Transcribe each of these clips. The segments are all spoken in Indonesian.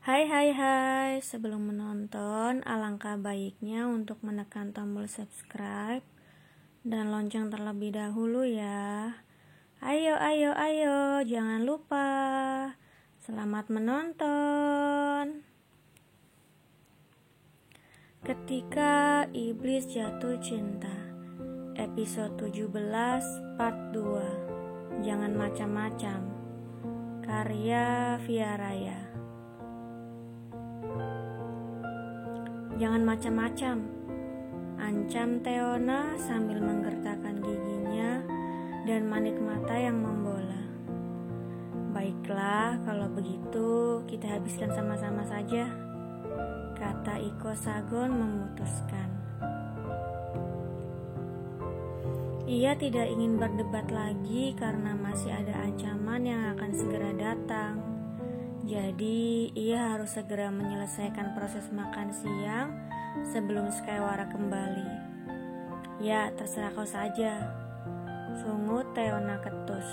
Hai hai hai, sebelum menonton, alangkah baiknya untuk menekan tombol subscribe dan lonceng terlebih dahulu ya. Ayo, jangan lupa. Selamat menonton. Ketika Iblis Jatuh Cinta, episode 17 part 2. Jangan macam-macam. Karya Via Raya. Jangan macam-macam, ancam Theona sambil menggertakkan giginya dan manik mata yang membola. Baiklah, kalau begitu kita habiskan sama-sama saja, kata Iko Sagon memutuskan. Ia tidak ingin berdebat lagi karena masih ada ancaman yang akan segera datang. Jadi, ia harus segera menyelesaikan proses makan siang sebelum Skywara kembali. Ya, terserah kau saja, sungut Theona ketus.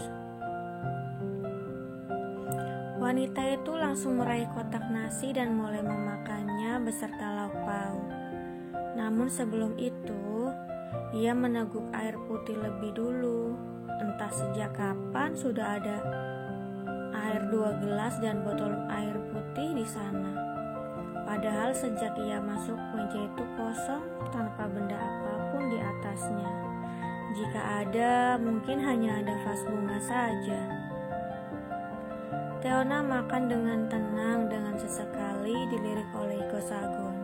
Wanita itu langsung meraih kotak nasi dan mulai memakannya beserta lauk pauk. Namun sebelum itu, ia meneguk air putih lebih dulu. Entah sejak kapan sudah ada air 2 gelas dan botol air putih di sana. Padahal sejak ia masuk meja itu kosong tanpa benda apapun di atasnya. Jika ada, mungkin hanya ada vas bunga saja. Theona makan dengan tenang dengan sesekali dilirik oleh Iko Sagon.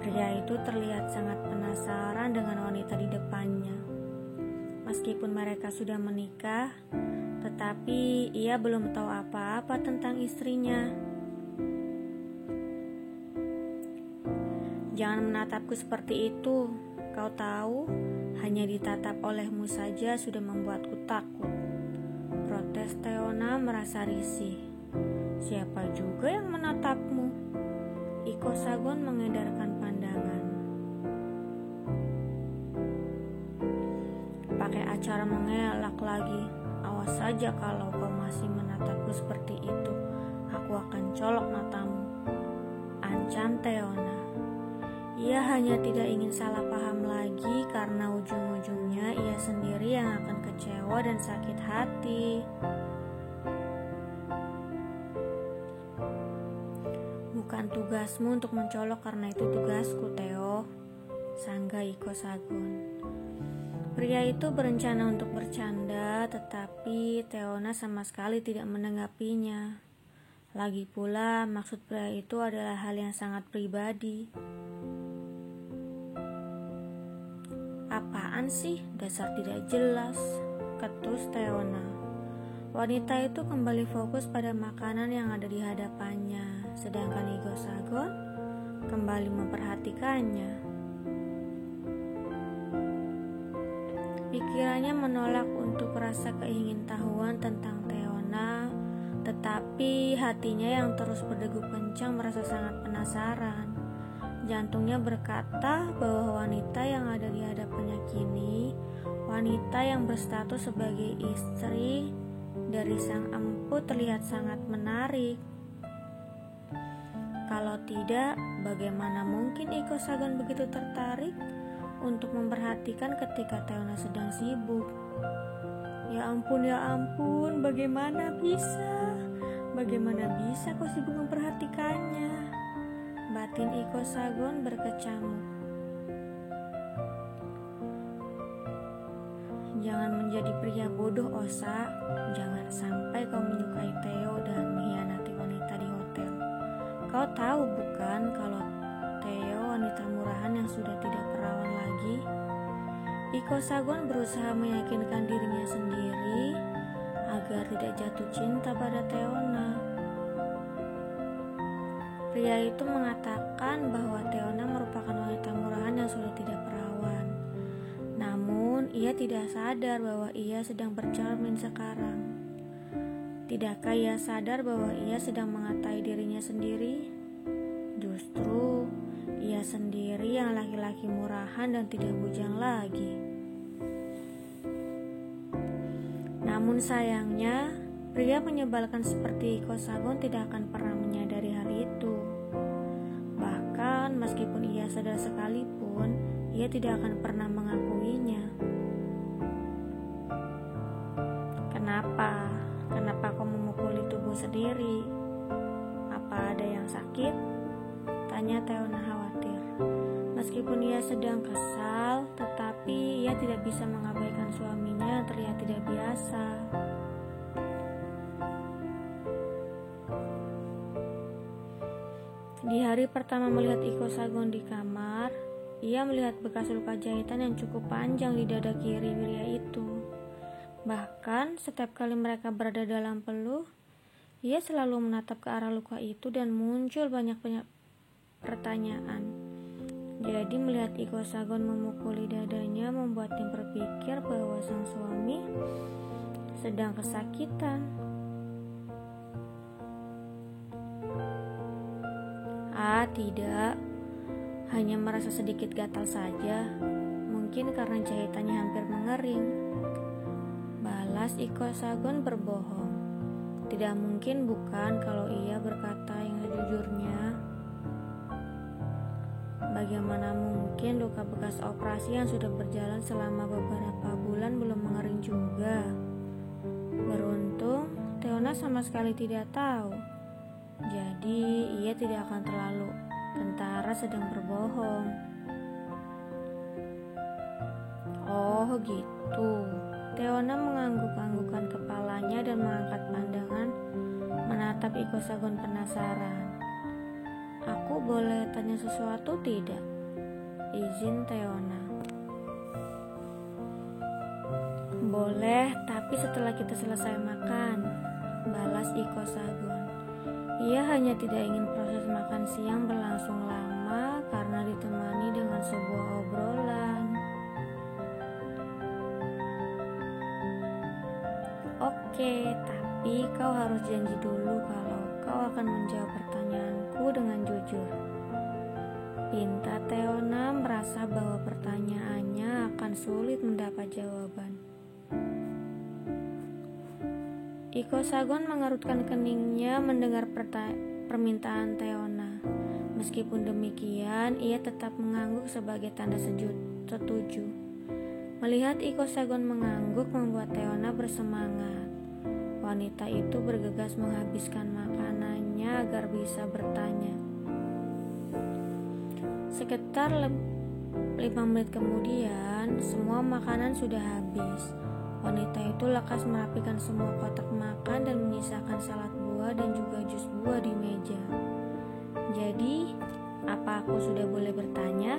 Pria itu terlihat sangat penasaran dengan wanita di depannya. Meskipun mereka sudah menikah, tetapi ia belum tahu apa-apa tentang istrinya. Jangan menatapku seperti itu. Kau tahu, hanya ditatap olehmu saja sudah membuatku takut. Protes Theona merasa risih. Siapa juga yang menatapmu? Iko Sagon mengedarkan pandangan. Pakai acara mengelak lagi. Awas saja kalau kau masih menatapku seperti itu, aku akan colok matamu, ancam Theona. Ia hanya tidak ingin salah paham lagi karena ujung-ujungnya ia sendiri yang akan kecewa dan sakit hati. Bukan tugasmu untuk mencolok karena itu tugasku, Theo, sangga Iko Sagon. Pria itu berencana untuk bercanda, tetapi Theona sama sekali tidak menanggapinya. Lagi pula, maksud pria itu adalah hal yang sangat pribadi. Apaan sih, dasar tidak jelas, ketus Theona. Wanita itu kembali fokus pada makanan yang ada di hadapannya, sedangkan Iko Sagon kembali memperhatikannya. Pikirannya menolak untuk rasa keingintahuan tentang Theona, tetapi hatinya yang terus berdegup kencang merasa sangat penasaran. Jantungnya berkata bahwa wanita yang ada di hadapannya kini, wanita yang berstatus sebagai istri dari sang empu terlihat sangat menarik. Kalau tidak, bagaimana mungkin Iko Sagon begitu tertarik untuk memperhatikan ketika Theona sedang sibuk? Ya ampun, bagaimana bisa kau sibuk memperhatikannya? Batin Iko Sagon berkecamuk. Jangan menjadi pria bodoh, Osa. Jangan sampai kau menyukai Theo dan mengkhianati wanita di hotel. Kau tahu bukan kalau Theo wanita murahan yang sudah tidak perawan lagi? Iko Sagon berusaha meyakinkan dirinya sendiri agar tidak jatuh cinta pada Theona. Pria itu mengatakan bahwa Theona merupakan wanita murahan yang sudah tidak perawan. Namun, ia tidak sadar bahwa ia sedang bercermin sekarang. Tidakkah ia sadar bahwa ia sedang mengatai dirinya sendiri? Justru, ia sendiri yang laki-laki murahan dan tidak bujang lagi. Namun sayangnya, Pria menyebalkan seperti Iko Sagon tidak akan pernah menyadari hal itu. Bahkan meskipun ia sadar sekalipun, ia tidak akan pernah mengakuinya. Kenapa? Kenapa kau memukuli tubuh sendiri? Apa ada yang sakit? Tanya Teona khawatir. Meskipun ia sedang kesal, tetapi ia tidak bisa mengabaikan suaminya yang terlihat tidak biasa. Di hari pertama melihat Iko Sagon di kamar, ia melihat bekas luka jahitan yang cukup panjang di dada kiri pria itu. Bahkan setiap kali mereka berada dalam peluh, ia selalu menatap ke arah luka itu dan muncul banyak pertanyaan. Jadi melihat Iko Sagon memukuli dadanya membuatnya berpikir bahwa sang suami sedang kesakitan. Tidak, hanya merasa sedikit gatal saja, mungkin karena jahitannya hampir mengering. Balas Iko Sagon berbohong. Tidak mungkin bukan kalau ia berkata yang sejujurnya. Bagaimana mungkin luka bekas operasi yang sudah berjalan selama beberapa bulan belum mengering juga? Beruntung, Teona sama sekali tidak tahu. Jadi, ia tidak akan terlalu tentara sedang berbohong. Oh gitu. Teona mengangguk-anggukkan kepalanya dan mengangkat pandangan menatap Iko Sagon penasaran. Aku boleh tanya sesuatu tidak? Izin Teona. Boleh, tapi setelah kita selesai makan, balas Iko Sagon. Ia hanya tidak ingin proses makan siang berlangsung lama karena ditemani dengan sebuah obrolan. Oke, tapi kau harus janji dulu kalau kau akan menjawab pertanyaanku dengan jujur. Pinta Teona merasa bahwa pertanyaannya akan sulit mendapat jawaban. Iko Sagon mengerutkan keningnya mendengar permintaan Teona. Meskipun demikian, ia tetap mengangguk sebagai tanda setuju. Melihat Iko Sagon mengangguk membuat Teona bersemangat. Wanita itu bergegas menghabiskan makanannya agar bisa bertanya. Sekitar 5 menit kemudian, semua makanan sudah habis. Wanita itu lekas merapikan semua kotak makan dan menyisakan salad buah dan juga jus buah di meja. Jadi, apa aku sudah boleh bertanya?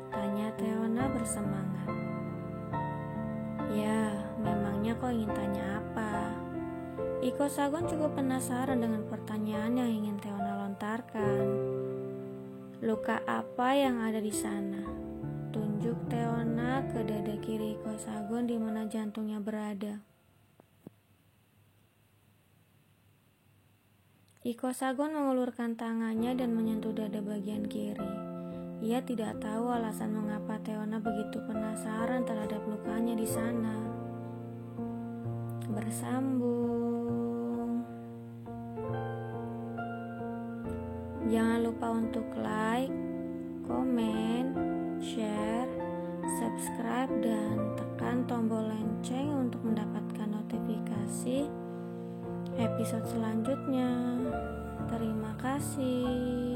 Tanya Teona bersemangat. Ya, memangnya kau ingin tanya apa? Iko Sagon cukup penasaran dengan pertanyaan yang ingin Teona lontarkan. Luka apa yang ada di sana? Tunjuk Teona ke dada kiri Iko Sagon di mana jantungnya berada. Iko Sagon mengulurkan tangannya dan menyentuh dada bagian kiri. Ia tidak tahu alasan mengapa Teona begitu penasaran terhadap lukanya di sana. Bersambung. Jangan lupa untuk like, komen, share, subscribe, dan tekan tombol lonceng untuk mendapatkan notifikasi episode selanjutnya. Terima kasih.